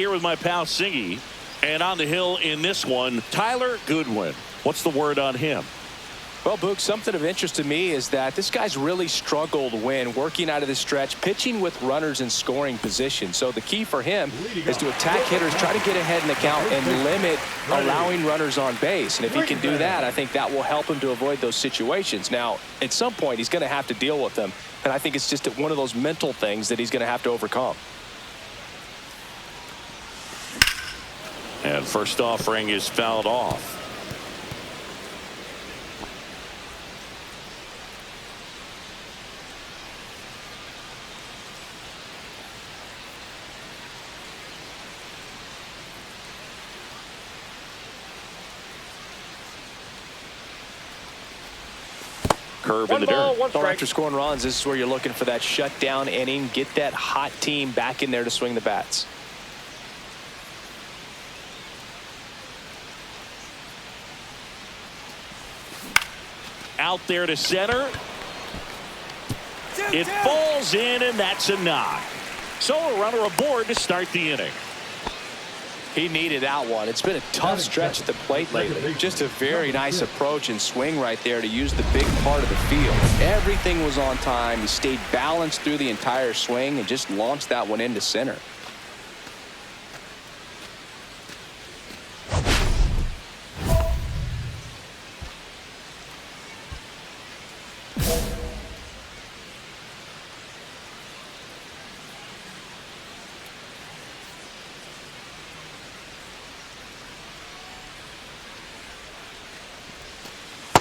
here with my pal Singy. And on the hill in this one, Tyler Goodwin. What's the word on him? Well, Boog, something of interest to me is that this guy's really struggled when working out of the stretch, pitching with runners in scoring position. So the key for him is to attack hitters, try to get ahead in the count, and limit allowing runners on base. And if he can do that, I think that will help him to avoid those situations. Now, at some point, he's going to have to deal with them. And I think it's just one of those mental things that he's going to have to overcome. And first offering is fouled off. Curve in the dirt. So after scoring runs, this is where you're looking for that shutdown inning. Get that hot team back in there to swing the bats. Out there to center. It falls in, and that's a knock. So a runner aboard to start the inning. He needed that one. It's been a tough stretch at the plate lately. Just a very nice approach and swing right there to use the big part of the field. Everything was on time. He stayed balanced through the entire swing and just launched that one into center.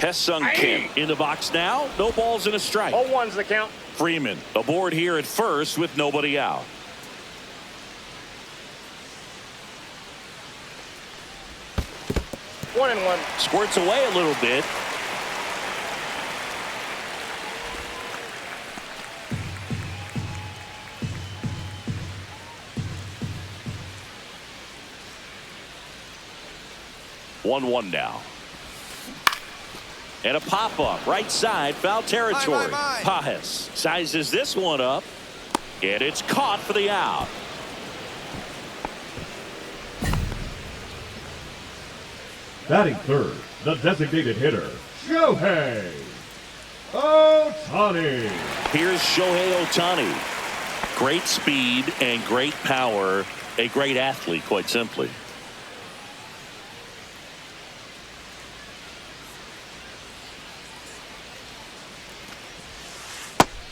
Hesung Kim in the box now. No balls and a strike. 0-1's the count. Freeman aboard here at first with nobody out. One and one. Squirts away a little bit. One now. And a pop-up right side, foul territory. Pajes sizes this one up, and it's caught for the out. Batting third, the designated hitter, Shohei Ohtani. Here's Shohei Ohtani. Great speed and great power. A great athlete, quite simply.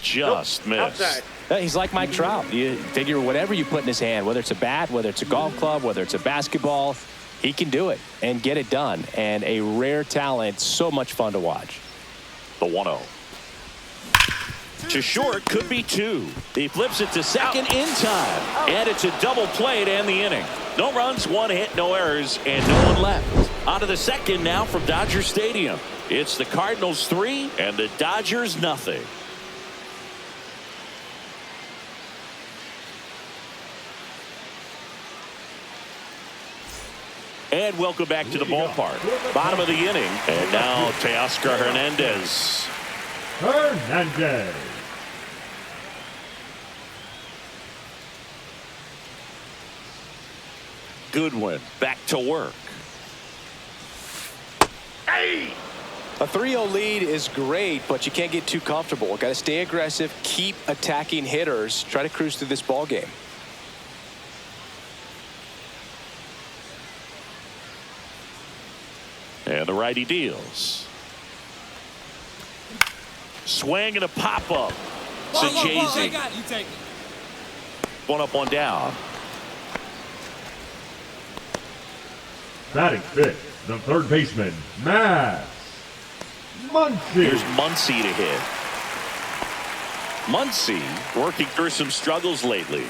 Just missed. Outside. He's like Mike Trout. You figure whatever you put in his hand, whether it's a bat, whether it's a golf club, whether it's a basketball, he can do it and get it done. And a rare talent, so much fun to watch. The 1-0. To short, could be two. He flips it to second in time. And it's a double play to end the inning. No runs, one hit, no errors, and no one left. On to the second now from Dodger Stadium. It's the Cardinals 3 and the Dodgers nothing. And welcome back to the ballpark. Bottom of the inning. And now Teoscar Hernandez. Goodwin back to work. Hey! A 3-0 lead is great, but you can't get too comfortable. Got to stay aggressive, keep attacking hitters, try to cruise through this ball game. And the righty deals. Swing and a pop-up. Sajazi. One up, one down. Batting fifth, the third baseman, Matt Muncy. Here's Muncy to hit. Muncy working through some struggles lately.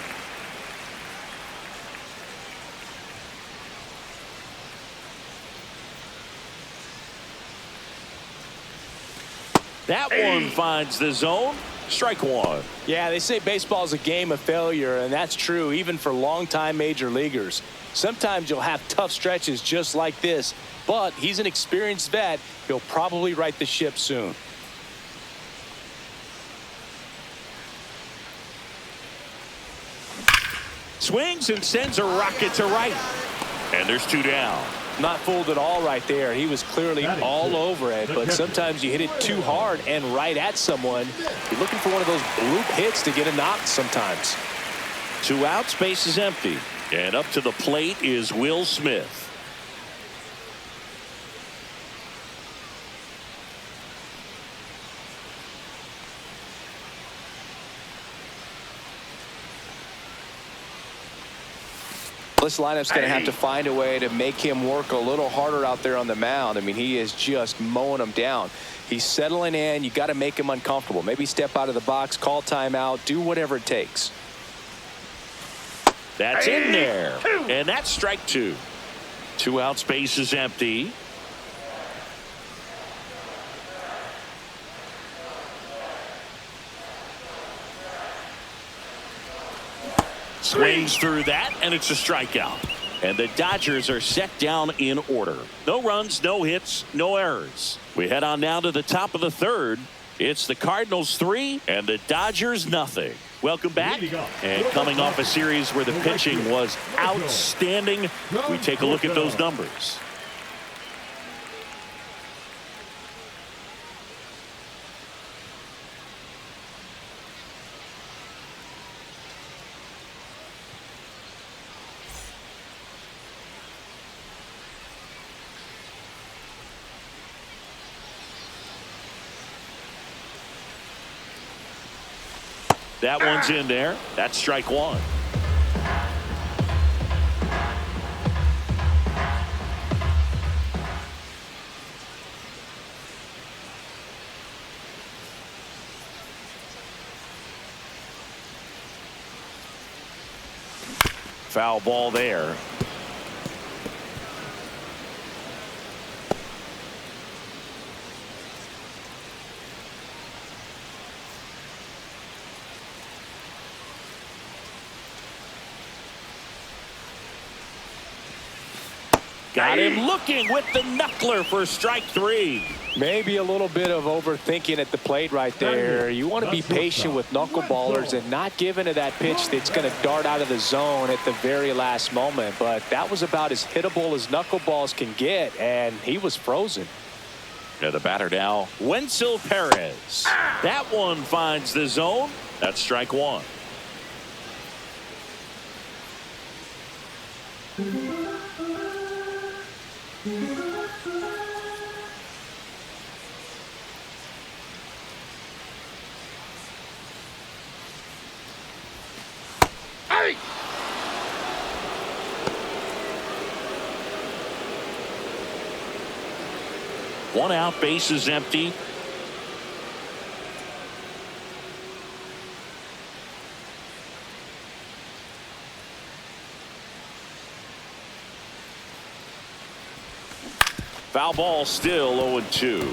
That one finds the zone. Strike one. Yeah, they say baseball is a game of failure, and that's true even for longtime major leaguers. Sometimes you'll have tough stretches just like this, but he's an experienced vet. He'll probably right the ship soon. swings and sends a rocket to right. And there's 2 down. Not fooled at all right there. He was clearly all over it, but sometimes you hit it too hard and right at someone. You're looking for one of those bloop hits to get a knock sometimes. 2 outs, base is empty. And up to the plate is Will Smith. This lineup's going to have to find a way to make him work a little harder out there on the mound. I mean, he is just mowing them down. He's settling in. You got to make him uncomfortable. Maybe step out of the box, call timeout, do whatever it takes. That's in there. And that's strike 2. 2 outs, base is empty. Swings through that, and it's a strikeout. And the Dodgers are set down in order. No runs, no hits, no errors. We head on now to the top of the 3rd. It's the Cardinals 3 and the Dodgers nothing. Welcome back. And coming off a series where the pitching was outstanding, we take a look at those numbers. That one's in there. That's strike 1. Foul ball there. Got him looking with the knuckler for strike 3. Maybe a little bit of overthinking at the plate right there. You want to be patient with knuckleballers and not give into that pitch that's going to dart out of the zone at the very last moment. But that was about as hittable as knuckleballs can get, and he was frozen. Yeah, the batter now, Wenzel Perez. That one finds the zone. That's strike 1. One out, base is empty. Foul ball, still 0-2.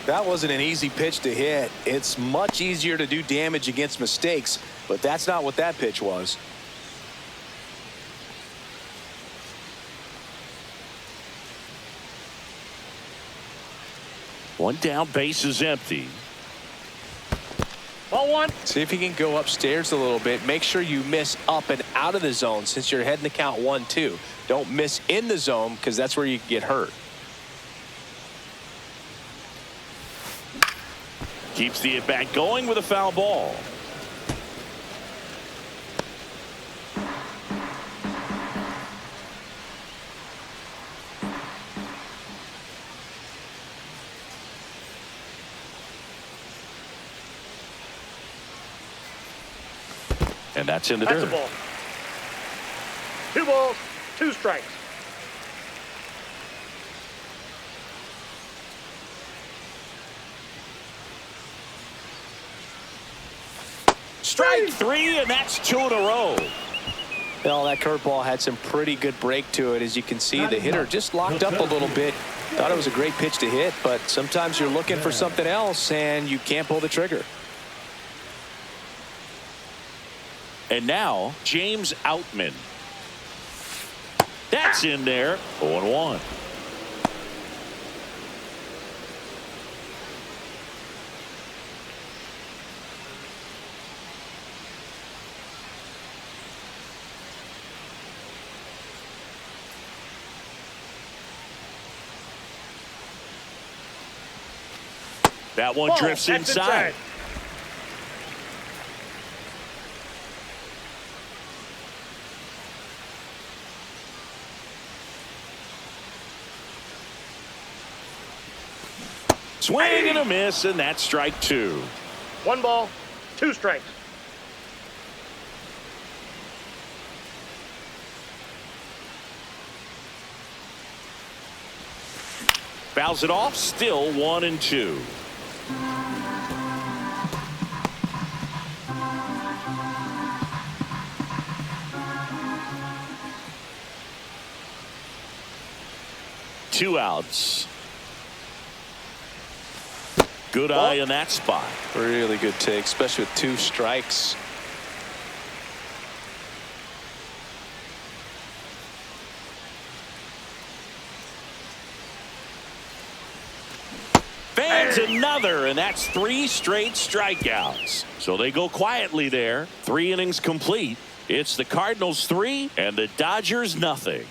That wasn't an easy pitch to hit. It's much easier to do damage against mistakes, but that's not what that pitch was. One down, base is empty. Ball 1. See if he can go upstairs a little bit. Make sure you miss up and out of the zone since you're heading the count 1-2. Don't miss in the zone because that's where you get hurt. Keeps the at-bat going with a foul ball. And that's in the dirt. That's a ball. 2 balls, 2 strikes. Strike 3, and that's 2 in a row. Well, that curveball had some pretty good break to it. As you can see, the hitter just locked up a little bit. Thought it was a great pitch to hit, but sometimes you're looking for something else and you can't pull the trigger. And now, James Outman. That's in there. 0-1. That one Ball, drifts that's inside. Swing and a miss, and that's strike 2. 1 ball, 2 strikes. Fouls it off, still 1-2. Two outs. Good eye in that spot. Really good take, especially with 2 strikes. Fans another, and that's 3 straight strikeouts. So they go quietly there. 3 innings complete. It's the Cardinals 3 and the Dodgers nothing.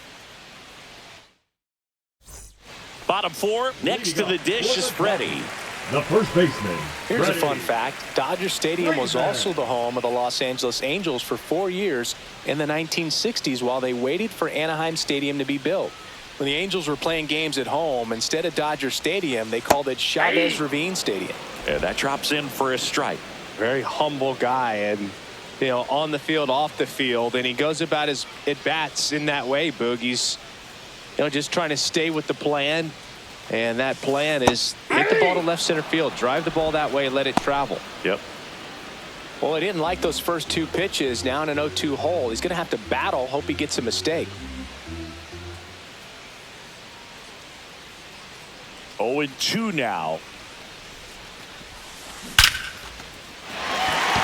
Bottom 4, next to the dish is Freddie. The first baseman. Here's a Freddie. fun fact. Dodger Stadium was also the home of the Los Angeles Angels for 4 years in the 1960s while they waited for Anaheim Stadium to be built. When the Angels were playing games at home, instead of Dodger Stadium, they called it Chavez Ravine Stadium. And that drops in for a strike. Very humble guy, and on the field, off the field, and he goes about his at-bats in that way, Boog. He's just trying to stay with the plan, and that plan is hit the ball to left center field, drive the ball that way, let it travel. Yep. Well, he didn't like those first 2 pitches. Now in an 0-2 hole, he's going to have to battle, hope he gets a mistake. 0-2 now.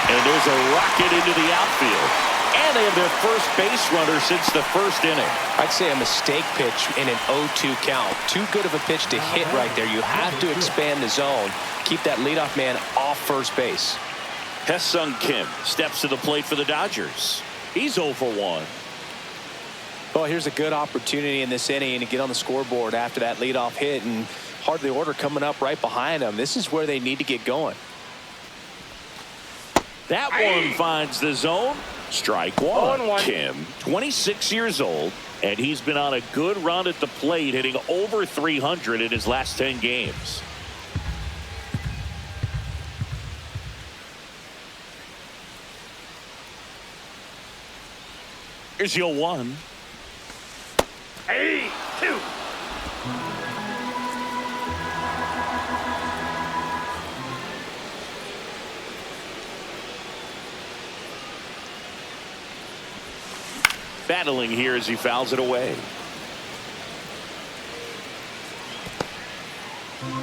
And there's a rocket into the outfield. And they have their first base runner since the first inning. I'd say a mistake pitch in an 0-2 count. Too good of a pitch to hit right there. You have to expand the zone. Keep that leadoff man off first base. Hesung Kim steps to the plate for the Dodgers. He's 0 for 1. Well, here's a good opportunity in this inning to get on the scoreboard after that leadoff hit, and hardly order coming up right behind them. This is where they need to get going. That one finds the zone. Strike 1. 0-1. Kim, 26 years old, and he's been on a good run at the plate, hitting over 300 in his last 10 games. Here's your 1. 2. Battling here as he fouls it away.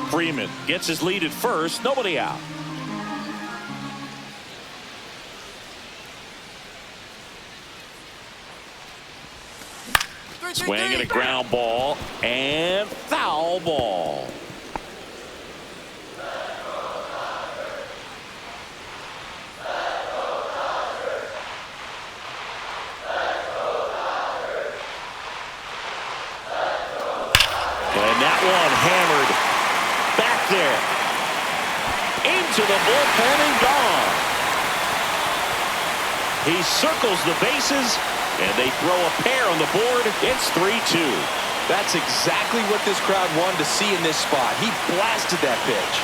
Freeman gets his lead at first. Nobody out. Swing and a ground ball and foul ball. And that one hammered back there into the bullpen and gone. He circles the bases, and they throw a pair on the board. It's 3-2. That's exactly what this crowd wanted to see in this spot. He blasted that pitch.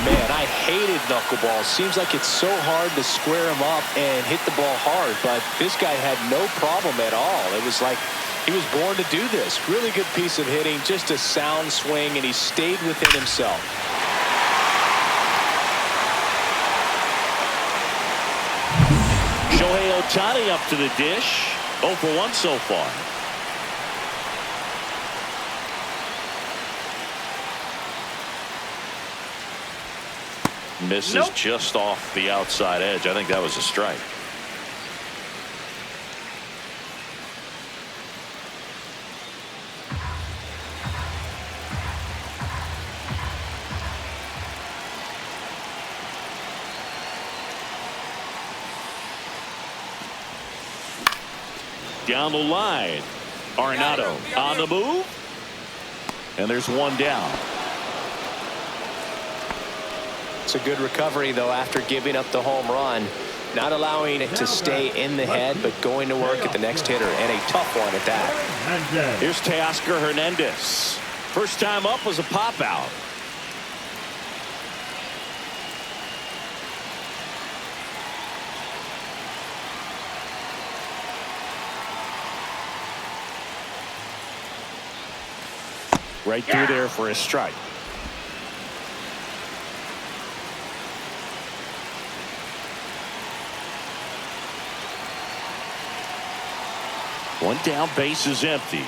Man, I hated knuckleball. Seems like it's so hard to square him up and hit the ball hard, but this guy had no problem at all. It was like he was born to do this. Really good piece of hitting, just a sound swing, and he stayed within himself. Shohei Ohtani up to the dish. 0 for 1 so far. Misses just off the outside edge. I think that was a strike. Down the line. Arenado on the move. And there's one down. It's a good recovery, though, after giving up the home run. Not allowing it to stay in the head, but going to work at the next hitter, and a tough one at that. Here's Teoscar Hernandez. First time up was a pop out. Right through there for a strike. One down, base is empty.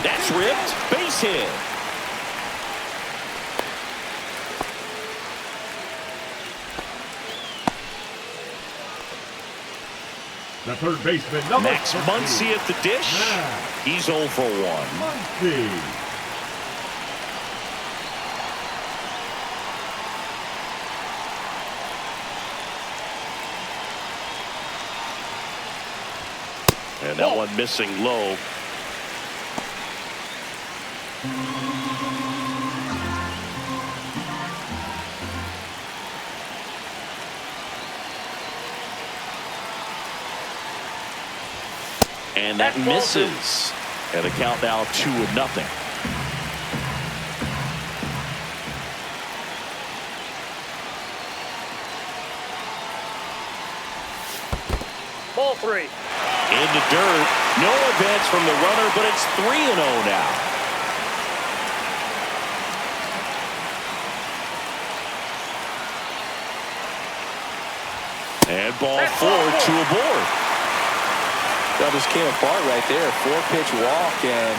That's ripped. Base hit. The third baseman, number Max Muncy at the dish. He's 0 for 1. Muncy. And that one missing low. And that misses. And the count now 2-0. Ball 3. In the dirt. No advance from the runner, but it's 3-0 now. And ball 4 to a board. That just came apart right there. 4-pitch walk, and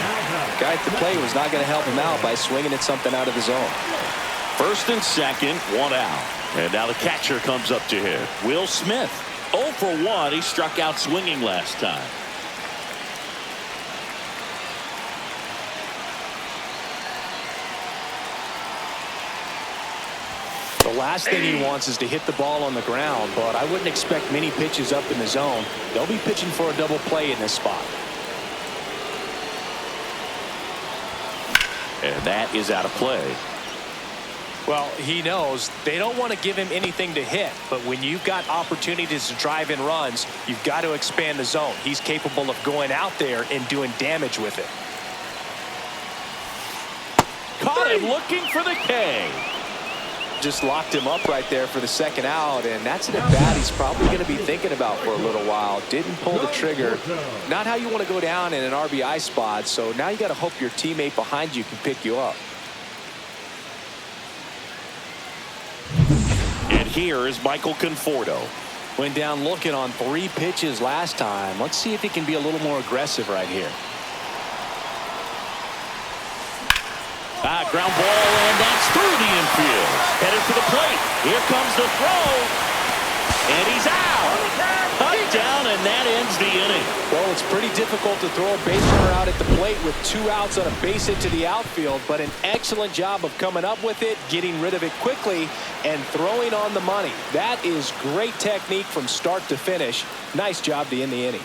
the guy at the plate was not going to help him out by swinging at something out of the zone. First and second, 1 out. And now the catcher comes up to hit. Will Smith. 0 for 1. He struck out swinging last time. The last thing he wants is to hit the ball on the ground, but I wouldn't expect many pitches up in the zone. They'll be pitching for a double play in this spot. And that is out of play. Well, he knows they don't want to give him anything to hit, but when you've got opportunities to drive in runs, you've got to expand the zone. He's capable of going out there and doing damage with it. Caught him looking for the K. Just locked him up right there for the second out, and that's an at-bat he's probably going to be thinking about for a little while. Didn't pull the trigger. Not how you want to go down in an RBI spot, so now you got to hope your teammate behind you can pick you up. And here is Michael Conforto. Went down looking on 3 pitches last time. Let's see if he can be a little more aggressive right here. Ground ball, and that's through the infield. Headed for the plate. Here comes the throw. And he's out. Cut down, and that ends the inning. Well, it's pretty difficult to throw a base runner out at the plate with 2 outs on a base hit to the outfield, but an excellent job of coming up with it, getting rid of it quickly, and throwing on the money. That is great technique from start to finish. Nice job to end the inning.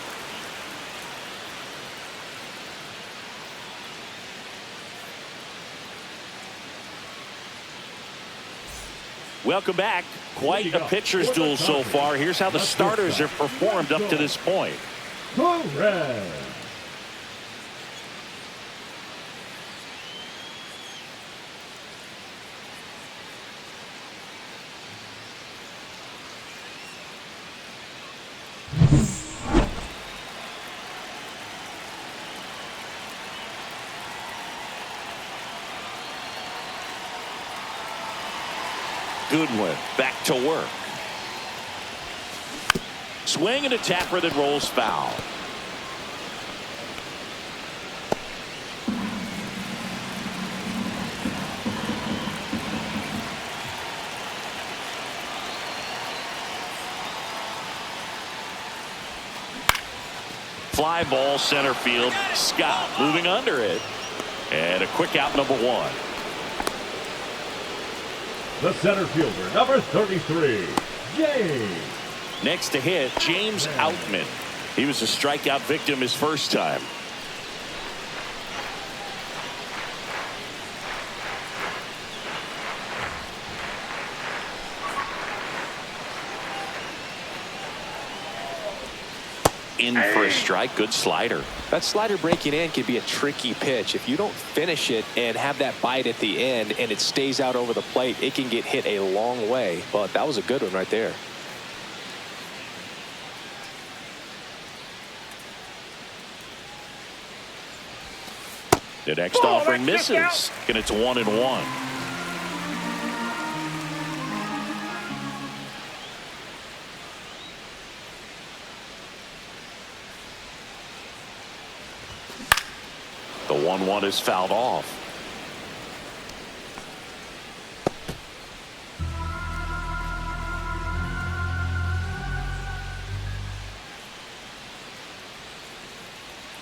Welcome back. Quite a pitcher's duel so far. Here's how the starters have performed up to this point. Correct. Goodwin back to work. Swing and a tapper that rolls foul. Fly ball center field. Scott moving under it. And a quick out, number 1. The center fielder, number 33, James. Next to hit, James Outman. He was a strikeout victim his first time. In for a strike. Good slider. That slider breaking in can be a tricky pitch. If you don't finish it and have that bite at the end and it stays out over the plate, it can get hit a long way. But that was a good one right there. The next offering misses. And it's 1-1. The 1-1 is fouled off.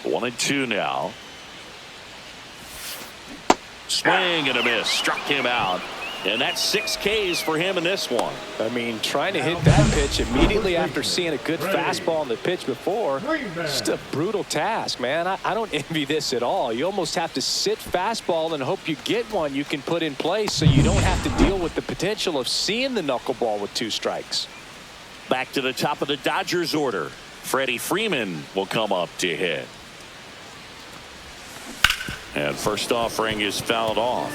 One and two now. Swing and a miss. Struck him out. And that's 6 Ks for him in this one. I mean, trying to hit that pitch immediately after seeing a good fastball on the pitch before, just a brutal task, man. I don't envy this at all. You almost have to sit fastball and hope you get one you can put in place so you don't have to deal with the potential of seeing the knuckleball with 2 strikes. Back to the top of the Dodgers order. Freddie Freeman will come up to hit. And first offering is fouled off.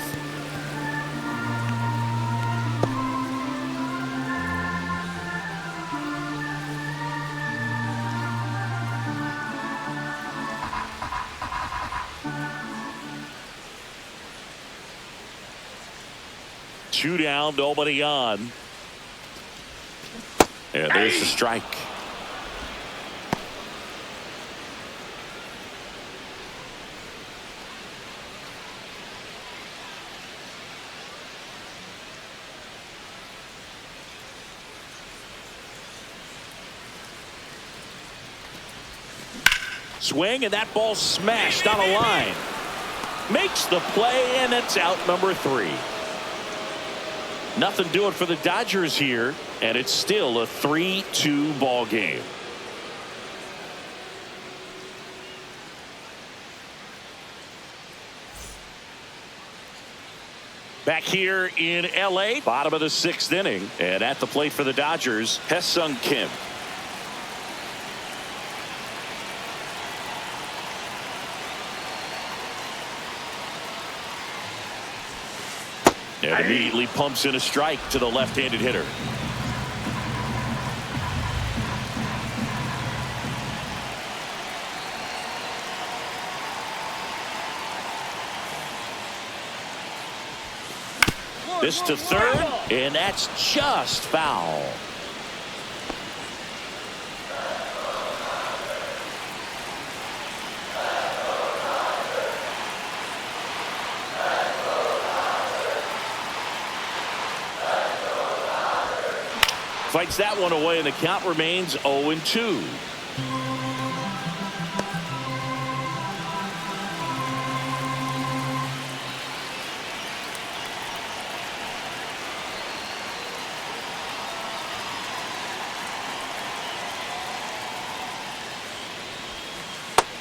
Two down, nobody on. And there's the strike. Swing, and that ball smashed on a line. Makes the play, and it's out number 3. Nothing doing for the Dodgers here, and it's still a 3-2 ball game. Back here in LA, bottom of the 6th inning, and at the plate for the Dodgers, Hye-Sung Kim. And immediately pumps in a strike to the left-handed hitter. This to third, and that's just foul. Fights that one away, and the count remains 0-2.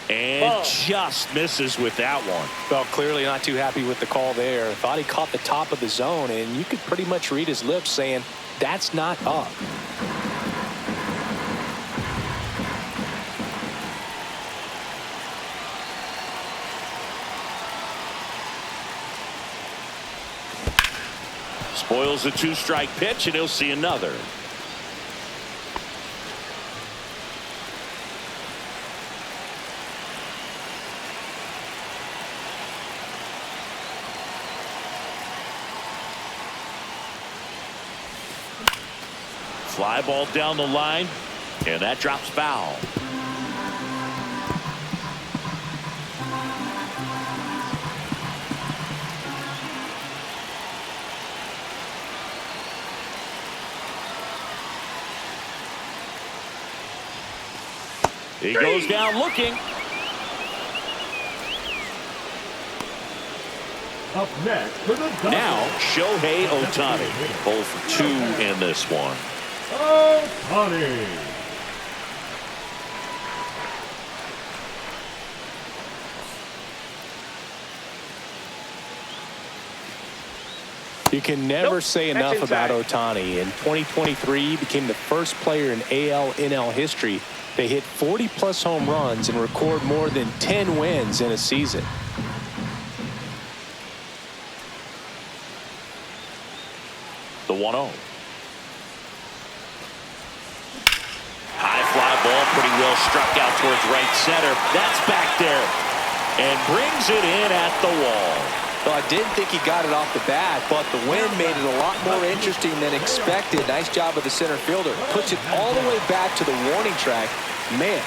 And just misses with that one. Well, clearly not too happy with the call there. Thought he caught the top of the zone, and you could pretty much read his lips saying, that's not up. Spoils a 2-strike pitch, and he'll see another. Fly ball down the line, and that drops foul. He goes down looking. Up next for the Dodgers. Now, Shohei Ohtani. 0 for 2 in this one. Ohtani. You can never say That's enough about inside. Ohtani. In 2023, he became the first player in AL/NL history to hit 40-plus home runs and record more than 10 wins in a season. The 1-0. High fly ball, pretty well struck out towards right center. That's back there and brings it in at the wall. Well, I didn't think he got it off the bat, but the wind made it a lot more interesting than expected. Nice job of the center fielder. Puts it all the way back to the warning track. Man.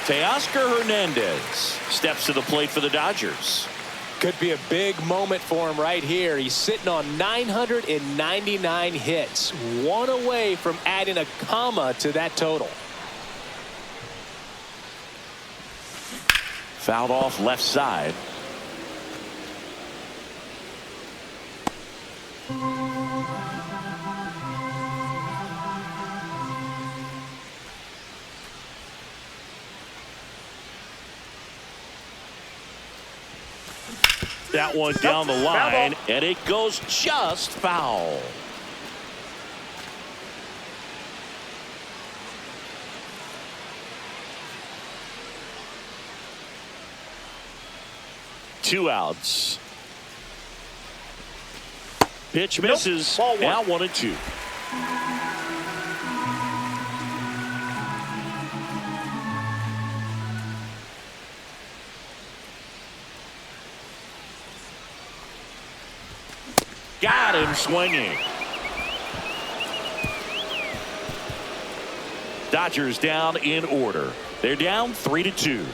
Teoscar Hernandez steps to the plate for the Dodgers. Could be a big moment for him right here. He's sitting on 999 hits. One away from adding a comma to that total. Fouled off left side. That one down the line, and it goes just foul. Two outs. Pitch misses. Now 1-2. Got him swinging. Dodgers down in order. They're down 3-2.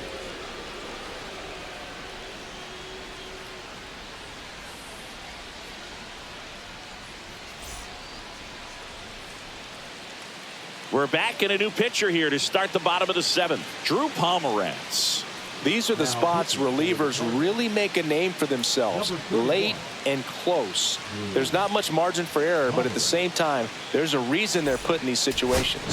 We're back in a new pitcher here to start the bottom of the seventh. Drew Pomeranz. These are the spots relievers really make a name for themselves. Late and close. There's not much margin for error, but at the same time, there's a reason they're put in these situations.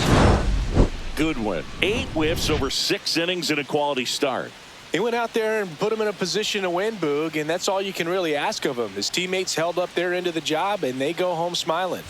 Goodwin. 8 whiffs over 6 innings in a quality start. He went out there and put him in a position to win, Boog, and that's all you can really ask of him. His teammates held up their end of the job, and they go home smiling.